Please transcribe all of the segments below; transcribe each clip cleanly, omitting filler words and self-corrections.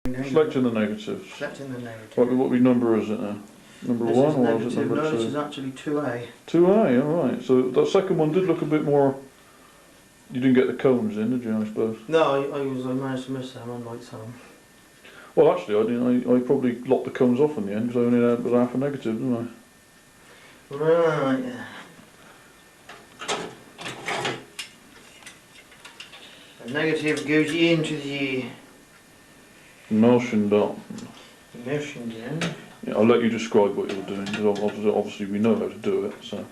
Selecting the negatives. Selecting the negative. What number is it now? Number this 1 is or negative. is it number 2? No, this is actually 2A. 2A, alright. So that second one did look a bit more... You didn't get the cones in, did you, I suppose? No, I managed to miss them, unlike some. Well, actually, I didn't. I probably locked the cones off in the end because I only had half a negative, didn't I? Right, yeah. The negative goes into the Emulsion belt. emulsion bin. Yeah, I'll let you describe what you're doing because obviously we know how to do it. So.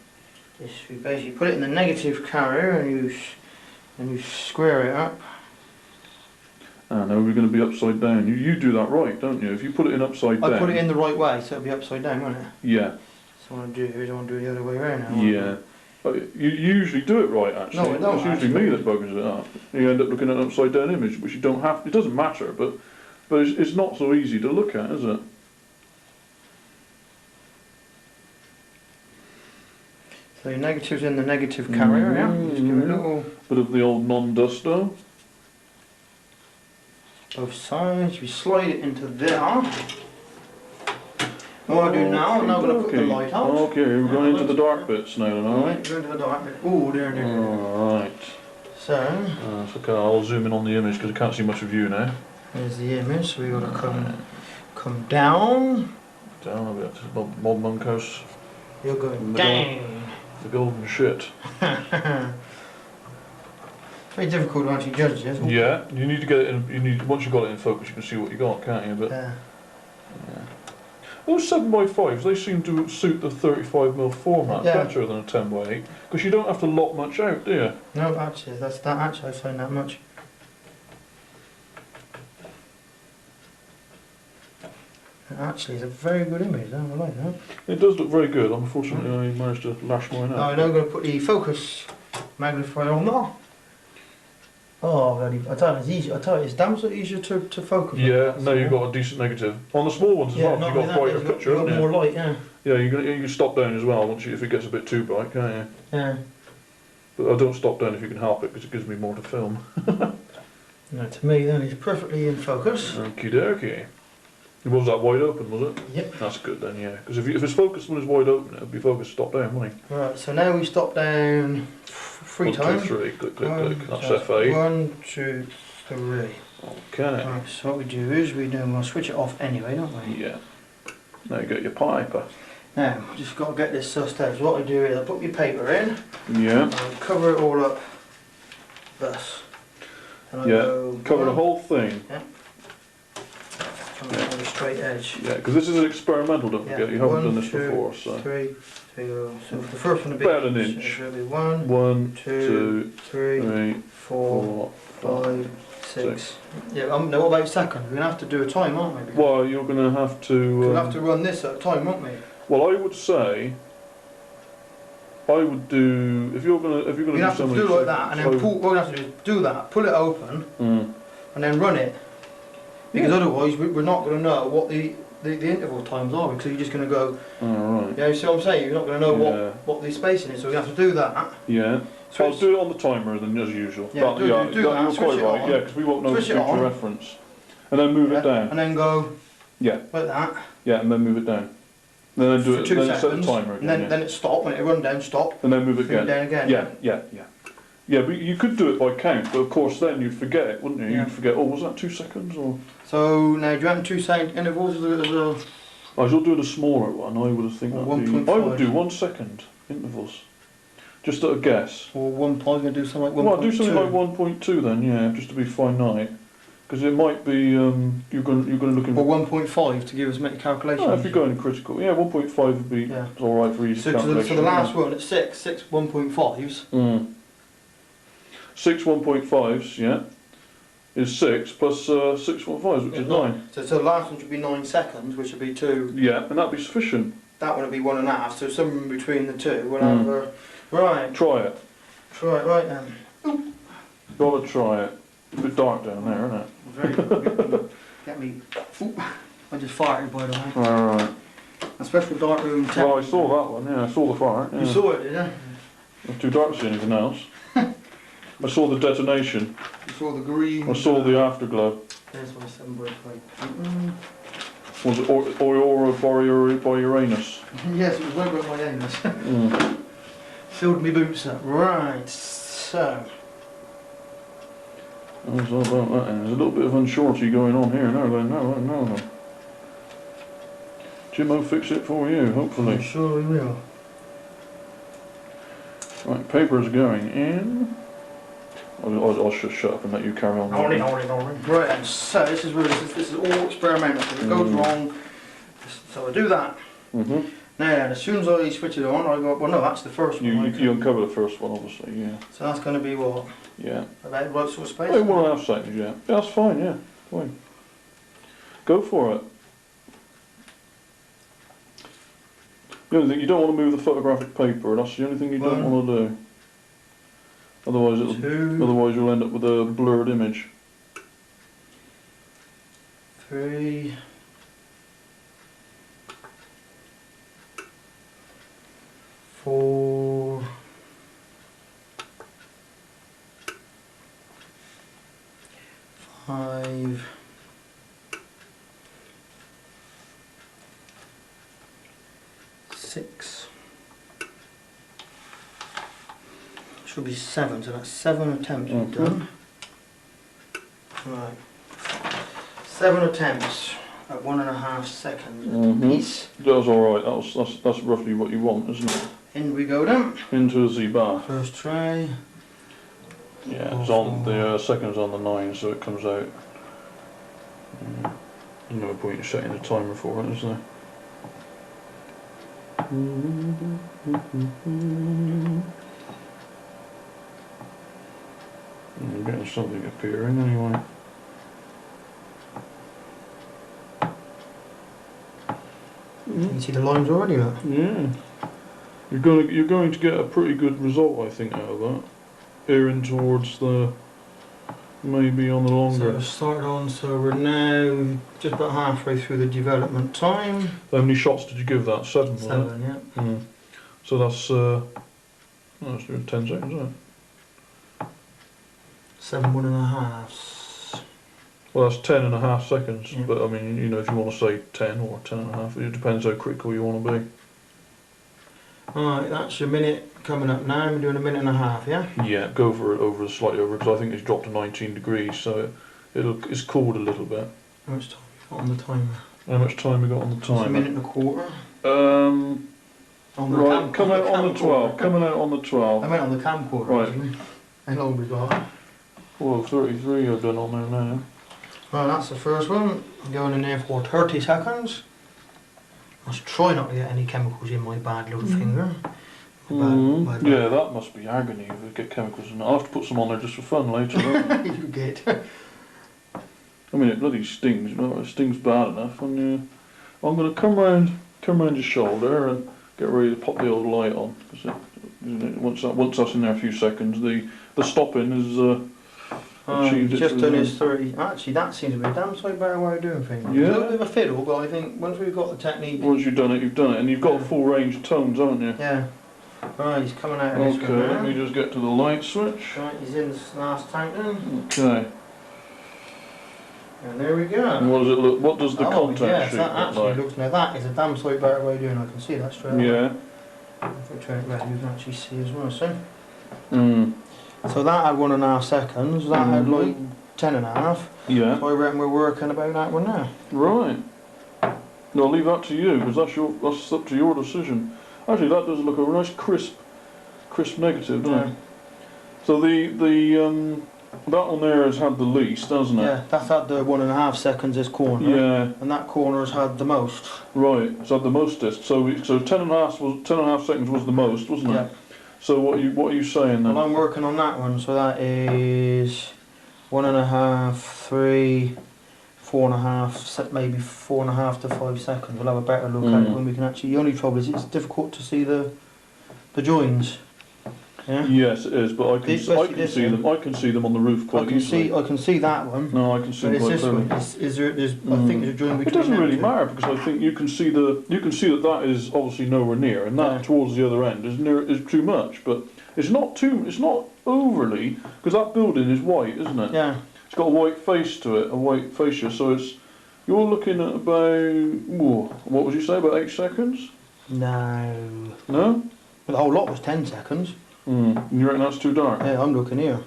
This, we basically put it in the negative carrier and you square it up. And now we're going to be upside down. You do that right, don't you? If you put it in upside down. I put it in the right way, so it'll be upside down, won't it? Yeah. So what I do is I want to do it the other way around now. Yeah. But you usually do it right, actually. No, I don't. It's usually me that buggers it up. You end up looking at an upside down image, which you don't have. It doesn't matter, but it's not so easy to look at, is it? So your negative's in the negative carrier, yeah? Just give it a little... Bit of the old non-dusto. Both sides, we slide it into there. What I do now, I'm now going to put the light out. Okay, we're going into the dark bits now, alright? Go into the dark bit. Oh, there. Alright. So... it's okay, I'll zoom in on the image because I can't see much of you now. There's the image, so we've got to come down. Down a bit, Bob Monkhouse. You're going down. The golden shit. It's very difficult to actually judge this. Yeah, you need to get it in. Once you've got it in focus, you can see what you got, can't you? But yeah. Those 7x5s, they seem to suit the 35mm format better than a 10x8 because you don't have to lock much out, do you? No, actually, I find that much. Actually, it's a very good image. I like that. It does look very good. Unfortunately, I managed to lash mine out. Now I'm going to put the focus magnifier on there. Oh, bloody! I tell you, it's easy. I tell you, it's damn so easier to focus. Yeah, no, you've got a decent negative on the small ones as well. You've got a brighter picture, you've got more light, yeah. Yeah, you can stop down as well if it gets a bit too bright, can't you? Yeah. But I don't stop down if you can help it because it gives me more to film. No, to me, then it's perfectly in focus. Okie dokie. Was that wide open, was it? Yep. That's good then, yeah. Because if it's focused when it's wide open, it'll be focused stop down, won't it? Right, so now we stop down 3 times. 1, 2, 3, click, click, click. That's FA. 1, 2, 3. Okay. Right, so what we do is we'll switch it off anyway, don't we? Yeah. Now you got your piper. Now, just got to get this sussed out. So what I do is I put my paper in. Yeah. And I cover it all up thus. And I go cover the whole thing. Yeah. On a straight edge. Yeah, because this is experimental, don't forget, you haven't done this before. So 3, 2, so the first one will be about an inch. So it'll be 1, 1, 2, 3, 4, 5, 6. Yeah, no, what about seconds? We're going to have to do a time, aren't we? Well, you're going to have to... we'll have to run this at a time, won't we? Well, I would say... I would do... If you're going to do something... You have to do like that, and then pull... What we have to do is do that, pull it open, and then run it. Because otherwise we're not going to know what the interval times are, because you're just going to go... Alright. Yeah, you see what I'm saying? You're not going to know what the spacing is, so we have to do that. Yeah. So I'll do it on the timer then, as usual. Yeah, do that. You're quite right, yeah, because we won't know the future reference. And then move it down. And then go... Yeah. Like that. Yeah, and then move it down. And then do it, 2 then seconds, set the timer again. And then it stop, when it run down, stop. And then move it again. Down again. Yeah. Yeah, but you could do it by count, but of course then you'd forget it, wouldn't you? Yeah. You'd forget, oh, was that 2 seconds? Or so now, do you want 2 second intervals as a... I shall do the smaller one, I would think that would be... I would do 1 second intervals. Just at a guess. Or 1 point, going to do something like 1.2. Well, do something like 1.2 then, yeah, just to be finite. Because it might be, you're going to look in... Or 1.5 to give us many calculations. Oh, if you're going critical, yeah, 1.5 would be alright for easy calculation. So the last one, it's 6 1.5s. 6 1.5s, yeah, is 6 plus 6 1.5s, which is 9. So the last one should be 9 seconds, which would be 2. Yeah, and that'd be sufficient. That one would be 1.5, so somewhere in between the two. We'll have right. Try it. Try it right then. Ooh. Gotta try it. It's a bit dark down there, isn't it? Very good. Get me. Ooh. I just farted, by the way. Alright. A special dark room. Well, I saw that one, yeah, I saw the fire. Yeah. You saw it, did you? Not too dark to see anything else. I saw the detonation. You saw the green. I saw the afterglow. There's my 7x5. Was it Aurora Borealis? Yes, it was right by my anus. Mm. Filled me boots up. Right, so. How's all about that? And there's a little bit of unsurety going on here. No. Jim will fix it for you, I'm hopefully. sure we will. Right, paper's going in. I'll just shut up and let you carry on. Right, so this is all experimental. If it goes wrong, so I do that. Mhm. Now, as soon as I switch it on, I go, well no, that's the first one. You uncover the first one, obviously, yeah. So that's going to be what? Yeah. About the right sort of space? Oh, 1.5 seconds, yeah. That's fine, yeah. Fine. Go for it. The only thing, you don't want to move the photographic paper, that's the only thing you don't want to do. Otherwise you'll end up with a blurred image. 3. 4. 5. 6. Should be 7, so that's 7 attempts we've done. Right. 7 attempts at 1.5 seconds apiece. That's alright, that's roughly what you want, isn't it? In we go then. Into the bar. First try. Yeah, it's on the second's on the 9, so it comes out. There's no point in setting a timer for it, is there? I'm getting something appearing anyway. You can see the lines already, look. Yeah. You're going to get a pretty good result, I think, out of that. Veering towards the maybe on the longer. So started on, so we're now just about halfway through the development time. How many shots did you give that? 7, wasn't it? 7, yeah. Mm. So that's that's doing 10 seconds, isn't it? 7 1.5. Well, that's 10.5 seconds. Yeah. But I mean, you know, if you want to say 10 or 10.5, it depends how critical you want to be. Alright, that's a minute coming up now. We're doing 1.5 minutes, yeah? Yeah, go for it over slightly over because I think it's dropped to 19 degrees, so it's cooled a little bit. How much time you got on the timer? How much time we got on the It's timer? 1.25 minutes. On the Right, coming out on the 12. Coming out on the 12. I meant on the camcorder, Right. actually. How long we got? Well, 33 I've done on there now. Well, that's the first one. I'm going in there for 30 seconds. Let's try not to get any chemicals in my bad little finger. Bad. Yeah, that must be agony if we get chemicals in it. I'll have to put some on there just for fun later. Won't You get. I mean, it bloody stings, you know, it stings bad enough. And I'm going to come round your shoulder and get ready to pop the old light on. Cause once that's in there a few seconds, the stopping is achieved. Just done his 30. Actually, that seems to be a damn sight better way of doing things. Yeah. It's a little bit of a fiddle, but I think once we've got the technique. Once you've done it, and you've got full range of tones, haven't you? Yeah. Right, he's coming out of this Okay, one now. let me just get to the light switch. Right, he's in this last tank then. Okay. And there we go. And what does it look? What does the contact yes, sheet that look actually like? looks, now that is a damn sight better way of doing it. I can see that straight away. Yeah. If I turn it round, you can actually see as well, see? Mm. So that had 1.5 seconds, that had like 10.5. Yeah. So I reckon we're working about that one now. Right. No, I'll leave that to you because that's up to your decision. Actually, that does look a nice crisp negative, doesn't it? So the that one there has had the least, hasn't it? Yeah, that's had the 1.5 seconds this corner. Yeah. And that corner's had the most. Right. It's had the mostest. So 10.5 seconds was the most, wasn't it? Yeah. So what are you saying then? Well, I'm working on that one, so that is 1.5, 3, 4.5, maybe 4.5 to 5 seconds. We'll have a better look at it when we can actually. The only trouble is it's difficult to see the joins. Yeah. Yes, it is, but I can see them. I can see them on the roof quite easily. I can see that one. No, I can see But them it's quite this clearly. one. I think there's a join between. It doesn't them really two. matter because I think you can see that is obviously nowhere near, and that towards the other end is too much. But it's not overly because that building is white, isn't it? Yeah. it's got a white face to it, a white fascia, so it's, you're looking at about, what would you say, about 8 seconds? No. No? But the whole lot was 10 seconds. And you reckon that's too dark? Yeah, I'm looking here.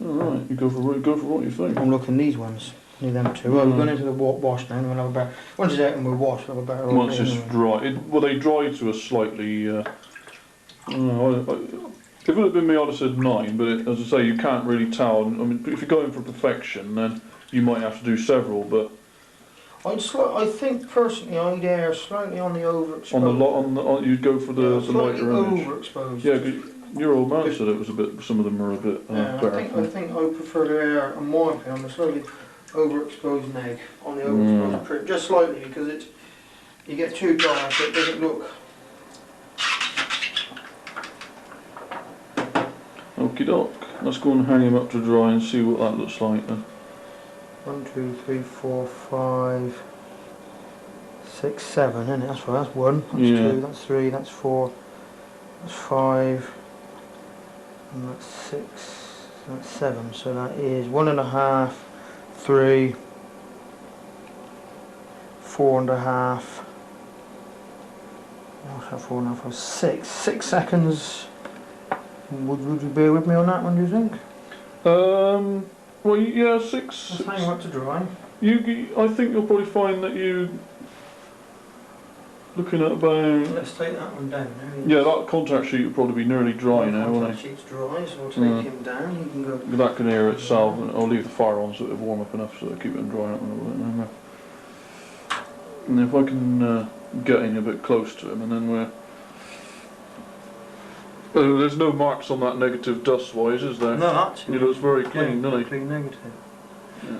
Alright, you go for what you think. I'm looking these ones. Need them two. Well, we're going into the wash now, and we'll have a better. Once it's out and we'll wash, we'll have a better idea. Once it's dry, well they dry to a slightly, if it had been me I'd have said 9, but as I say, you can't really tell. I mean, if you're going for perfection, then you might have to do several, but I think personally I'd err slightly on the overexposed. you'd go for the lighter image. Overexposed. Yeah, 'cause your old man said it was a bit, some of them are a bit better. I think I prefer to err on my opinion on the slightly overexposed neg, on the overexposed print, just slightly, because it's, you get too dark, it doesn't look. Okie doke. Let's go and hang him up to dry and see what that looks like then. 1, 2, 3, 4, 5, 6, 7, isn't it? That's right, that's 1, that's 2, that's 3, that's 4, that's 5, and that's 6, that's 7. So that is 1.5, 3, 4.5, what's that, 4.5, 6, 6 seconds. Would you bear with me on that one, do you think? Well, yeah, 6. Let's hang up to dry. I think you'll probably find that you looking at about. Let's take that one down now. Yeah, that contact sheet will probably be nearly dry now, won't it? Contact sheet's dry, so we'll take him down. He can go. That can air itself, and I'll leave the fire on so it'll warm up enough so it'll keep it dry up a little bit. And if I can get in a bit close to him, and then we're. There's no marks on that negative dust-wise, is there? No, actually. He looks very clean, doesn't he? Clean negative.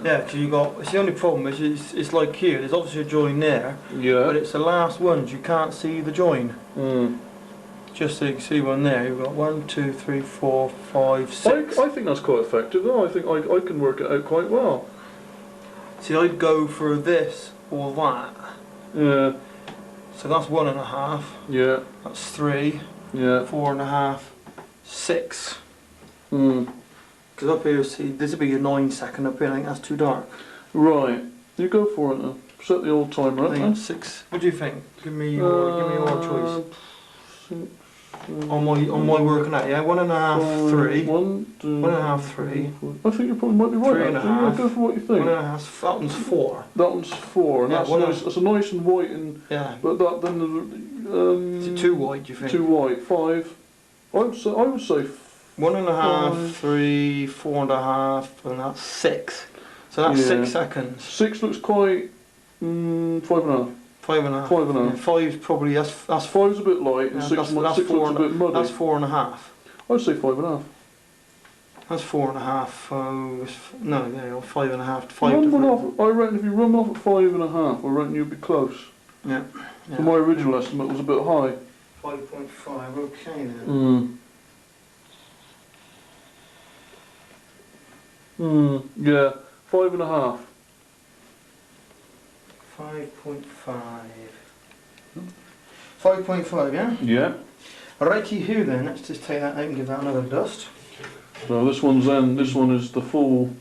Yeah, because you got. It's the only problem is it's like here. There's obviously a join there. Yeah. But it's the last ones you can't see the join. Just so you can see one there. You've got 1, 2, 3, 4, 5, 6. I think that's quite effective though. I think I can work it out quite well. See, I'd go for this or that. Yeah. So that's 1.5. Yeah. That's 3. Yeah. 4.5. 6. Because up here, see, this would be your 9 second up here. I think that's too dark. Right. You go for it then. Set the old timer up then. 6. What do you think? Give me your choice. On my working out, yeah, 1.5, 3. 1.5, 3. I think you probably might be right. 3.5. Yeah, go for what you think. 1.5. That one's 4. That one's 4, and Yeah, that's nice. That's a nice and white and. Yeah. But that then. Is it too white? Do you think? Too white. 5. I would say. 1.5, 3, 4.5, and that's 6. So that's 6 seconds. 6 looks quite. 5.5. 5.5. 5.5. Yeah, 5's probably that's 5's a bit light, and 6 looks a bit muddy. That's 4.5. I'd say 5.5. That's 4.5. No, yeah, 5.5 to 5. I reckon if you run off at 5.5, I reckon you'd be close. Yeah. So my original estimate was a bit high. 5.5. Okay then. Yeah, 5.5. 5.5. 5.5, yeah? Yeah. Righty who then, let's just take that out and give that another dust. So this one is the full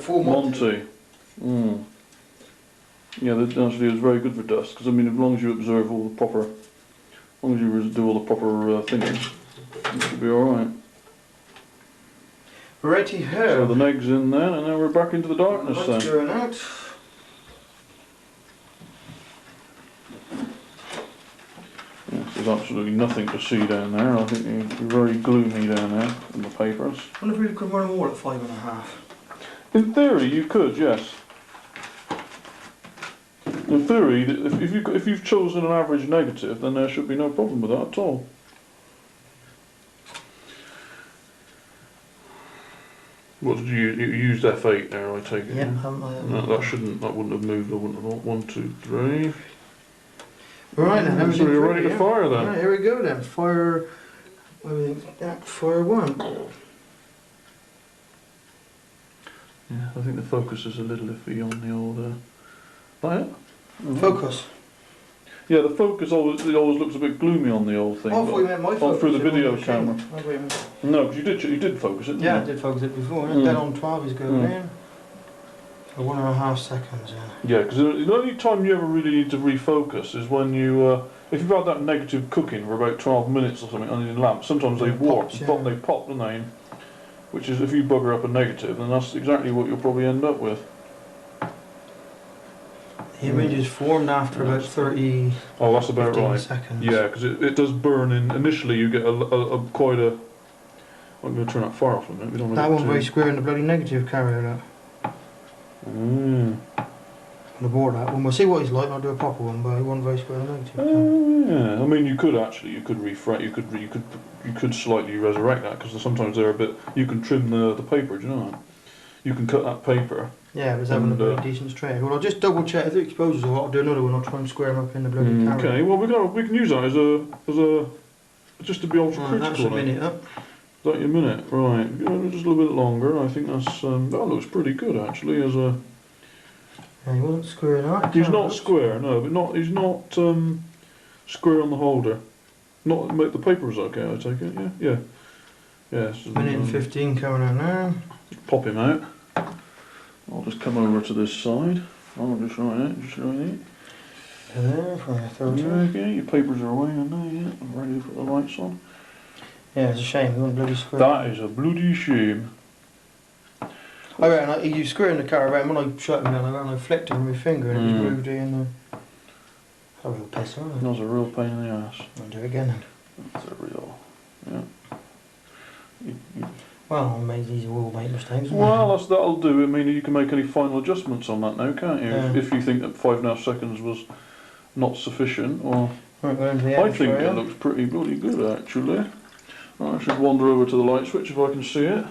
Monty. Yeah, that actually is very good for dust, because I mean, as long as you observe all the proper, as long as you do all the proper thinking, it should be alright. Righty ho. So the neg's in there, and now we're back into the darkness then. Let's go out. There's absolutely nothing to see down there. I think you're very gloomy down there in the papers. I wonder if we could run them all at 5.5. In theory, you could, yes. In theory, if you've chosen an average negative, then there should be no problem with that at all. What did you used F8 there? I take it. Yeah, no, that wouldn't have moved. I wouldn't have thought. 1, 2, 3. Right then, so you're ready to fire then? Right, here we go then. Fire. Fire 1. Yeah, I think the focus is a little iffy on the old. Focus. Yeah, the focus always looks a bit gloomy on the old thing. Oh, I thought you meant my focus. Through the video camera. Oh, no, because you did focus it. Didn't yeah, you? I did focus it before. Dead on 12 is going in. So 1.5 seconds, yeah. Yeah, because the only time you ever really need to refocus is when you, if you've had that negative cooking for about 12 minutes or something on your lamp, sometimes they It warp, pops, yeah. they pop, don't they? Which is, if you bugger up a negative, then that's exactly what you'll probably end up with. The image is formed after about 30, Oh, that's about 15 right. seconds. Yeah, because it does burn in. Initially, you get quite a. I'm going to turn that fire off a minute. We don't want That it one to. very square in the bloody negative carrier, that. Mm. On the board, that one. We'll see what he's like, and I'll do a proper one, but he wasn't very square in the negative carrier. Oh yeah. I mean, you could actually, you could refract, you could slightly resurrect that because sometimes they're a bit. You can trim the paper. Do you know that? You can cut that paper. Yeah, it was having a very decent straight. Well, I'll just double check if the exposures are hot. I'll do another one. I'll try and square them up in the bloody carrier. Okay. Well, we can use that as a just to be ultra Right, critical. that's a minute up. Is that your minute? Right. Just a little bit longer. I think that's that looks pretty good actually as a. Yeah, he wasn't square in that. He's not square, no, but not. He's not square on the holder. Not the paper was okay. I take it. Yeah, yeah, yes. Minute and 15 coming out now. Pop him out. I'll just come over to this side. I'll just write it. Just write it. There for a 30. Okay, your papers are away in there. Yeah, I'm ready to put the lights on. Yeah, it's a shame. He wasn't bloody square. That is a bloody shame. I reckon you square in the carrier around when I shut him down. I flicked it with my finger and it just moved it in there. That was a real piss, wasn't it? That was a real pain in the ass. I'll do it again then. That's a real. Yeah. Well, maybe these will make mistakes. Well, that'll do. I mean, you can make any final adjustments on that now, can't you? Yeah. If you think that 5.5 seconds was not sufficient, or Right, we're into the I think area. it looks pretty bloody good actually. I should wander over to the light switch if I can see it.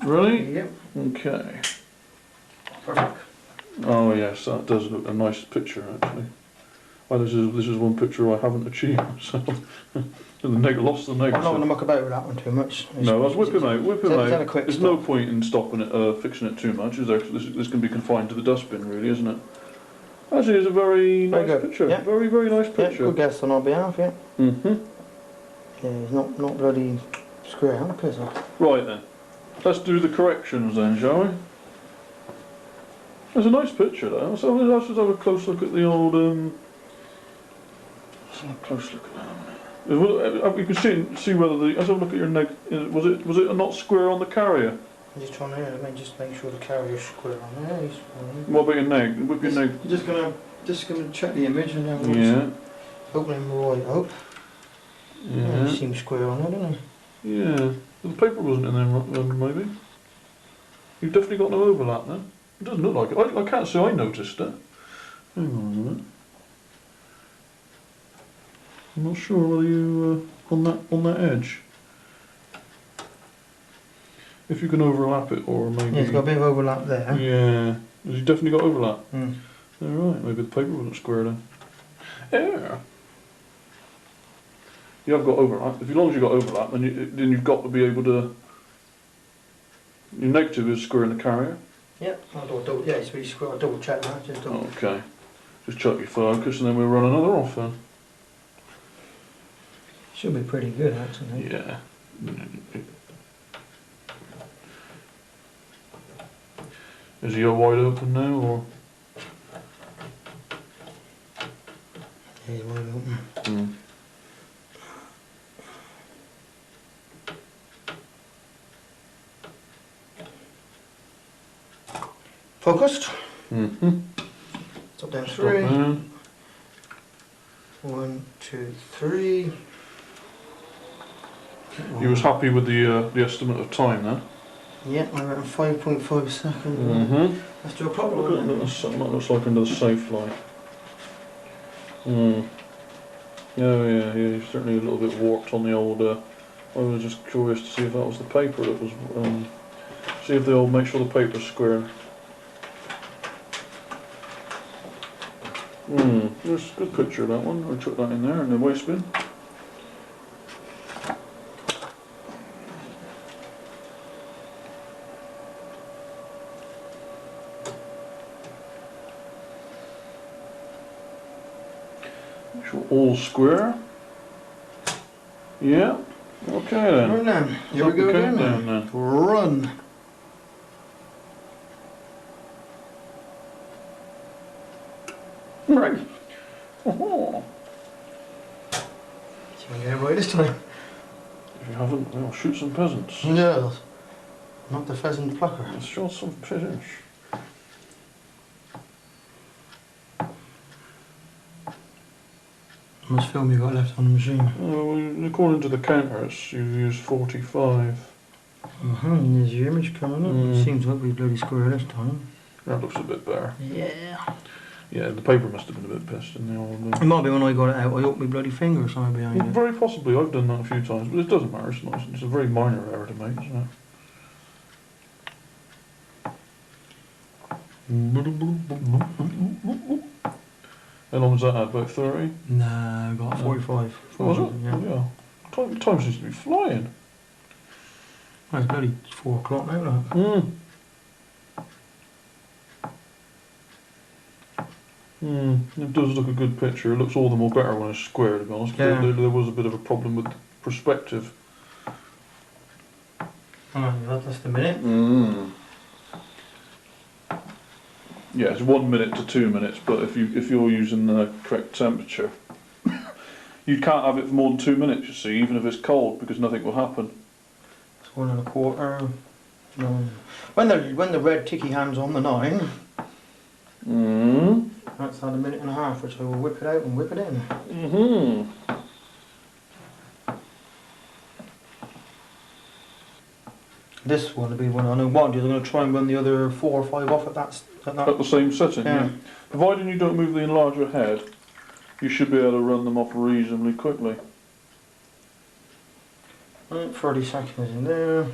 Ready? Yep. Okay. Perfect. Oh yes, that does look a nice picture actually. Well, this is one picture I haven't achieved. So lost the I'm not going to negative. muck about with that one too much. No, let's whip him out. Whip him Is that a out. quick There's no point in stopping it, fixing it too much, is there? 'Cause this can be confined to the dustbin, really, isn't it? Actually, it's a very nice good. picture. Yeah. Very, very nice Yeah, picture. good guess on our behalf, yeah. Mhm. Yeah, he's not bloody square, I'm a piss off. Right then, let's do the corrections then, shall we? It's a nice picture though. So let's just have a close look at the old. Let's have a close look at that. You can see whether the. Let's have a look at your neg. Was it not square on the carrier? I'm just trying to just make sure the carrier's square on there. He's What about your neg? Whip your neg. just gonna check the image and then Yeah. open him right up. Yeah, he seems square on there, doesn't he? Yeah. The paper wasn't in there, maybe. You've definitely got no overlap then. It doesn't look like it. I can't say I noticed it. Hang on a minute. I'm not sure whether you on that edge. If you can overlap it, or maybe. Yeah, it's got a bit of overlap there. Yeah. Has he definitely got overlap? Mm. All right. Maybe the paper wasn't square then. Yeah. You have got overlap. As long as you've got overlap, then you've got to be able to. Your negative is square in the carrier. Yeah, I'll do a double. Yeah, it's really square. I'll double check that. Just double. Okay. Just check your focus, and then we'll run another off then. Should be pretty good actually. Yeah. Is he wide open now, or? Yeah, he's wide open. Mm. Focused. Mm-hmm. Top down Stop 3. there. 1, 2, 3. You was happy with the estimate of time then? Yeah, I reckon 5.5 seconds. Mm-hmm. Let's do a proper Look at one. that looks like under the safe light. Mm. Oh yeah, he's certainly a little bit warped on the old. I was just curious to see if that was the paper that was. See if they'll make sure the paper's square. There's a good picture of that one. I'll chuck that in there in the waste bin. Make sure all square. Yeah. Okay then. Run then. Here we Stop go the again. countdown then. Run. Right. Oh, So we get it right this time. if you haven't, we'll shoot some pheasants. Yeah. Not the pheasant plucker. Let's shoot some pheasants. How much film you got left on the machine? Well, according to the counters, you've used 45. There's your image coming up. Mm. Seems like we bloody square this time. That looks a bit better. Yeah. Yeah, the paper must have been a bit pissed in the old. It might be when I got it out, I hooked my bloody finger or something behind Well, it. very possibly. I've done that a few times, but it doesn't matter. It's not. It's a very minor error to make, isn't it? How long was that at? About 30? Nah, I got 45. Was it? Yeah. Yeah. Time seems to be flying. Well, it's bloody 4 o'clock now, look. It does look a good picture. It looks all the more better when it's square, to be honest. Yeah. There was a bit of a problem with perspective. Alright, that's the minute. Yeah, it's 1 minute to 2 minutes, but if you're using the correct temperature, you can't have it for more than 2 minutes. You see, even if it's cold, because nothing will happen. It's 1 1/4. No. When the red ticky hand's on the 9, that's had 1.5 minutes, which I will whip it out and whip it in. This one will be one I know what I'm going to try and run the other 4 or 5 off at that. At the same setting, Yeah. Providing you don't move the enlarger ahead, you should be able to run them off reasonably quickly. Right, 30 seconds in there.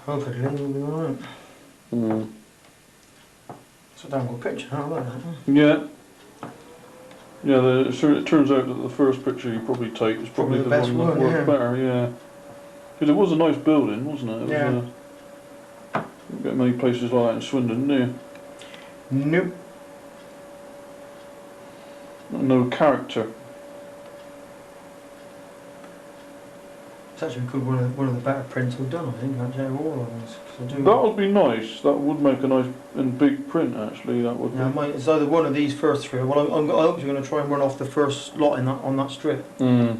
Hopefully it will be alright. It's a damn good picture, I like that. Yeah. Yeah, it turns out that the first picture you probably take is probably the best one that one, worked yeah. better, yeah. Because it was a nice building, wasn't it? Yeah. You don't get many places like that in Swindon, do you? Nope. No character. It's actually one of the better prints we've done, I think, actually, out of all of these. That would be nice. That would make a nice and big print, actually. That would. Yeah, it's either one of these first 3. Well, I hope you're going to try and run off the first lot on that strip. Right,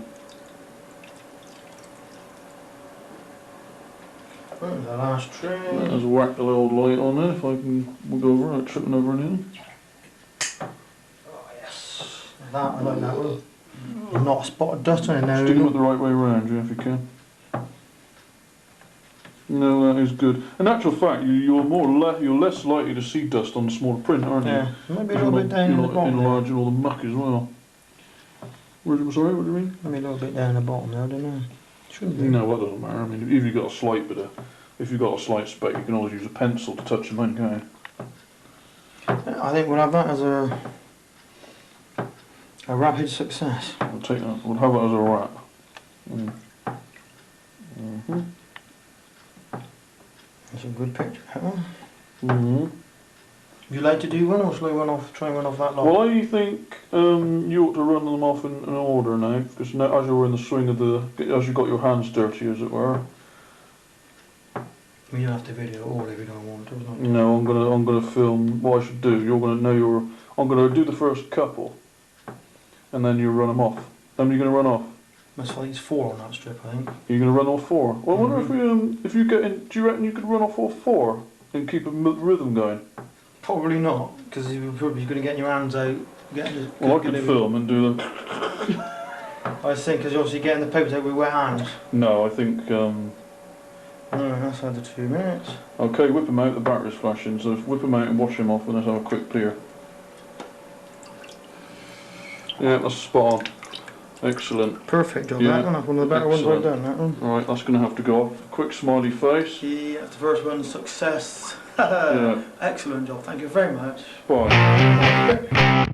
the last tray. Let's whack the little light on there if I can go over it, tripping over anything. Oh yes, that I like that one. Not a spot of dust on it now. Stick them the right way around, yeah, if you can. No, that is good. In actual fact, you're less likely to see dust on the smaller print, aren't you? Yeah, maybe a little bit down in the bottom. Enlarging all the muck as well. Sorry, what do you mean? Maybe a little bit down the bottom there, I don't know. Shouldn't be. No, that doesn't matter. I mean, if you've got a slight bit of, if you've got a slight speck, you can always use a pencil to touch them in, can't you? I think we'll have that as a rapid success. We'll take that. We'll have it as a wrap. That's a good picture, that one. Would you like to do one, or shall I try and run off that lot? Well, I think you ought to run them off in order now, because now, as you're in the swing of as you got your hands dirty, as it were. You don't have to video all if you don't want to. No, I'm gonna film. What I should do? I'm gonna do the first couple, and then you run them off. How many are you gonna run off? That's like it's 4 on that strip, I think. You're gonna run all 4. Well, I wonder if you get in. Do you reckon you could run off all 4 and keep a rhythm going? Probably not, because you're probably going to get your hands out. Well, I could film and do them. I think, because you're obviously getting the papers out with wet hands. No, I think. Alright, that's had the 2 minutes. Okay, whip them out. The battery's flashing, so whip them out and wash them off, and let's have a quick clear. Yeah, that's spot on. Excellent. Perfect job, Yeah. that one. That's one of the better ones I've done, that one. Alright, that's going to have to go off. Quick smiley face. Yeah, that's the first one, success. Yeah. Excellent job, thank you very much. Bye.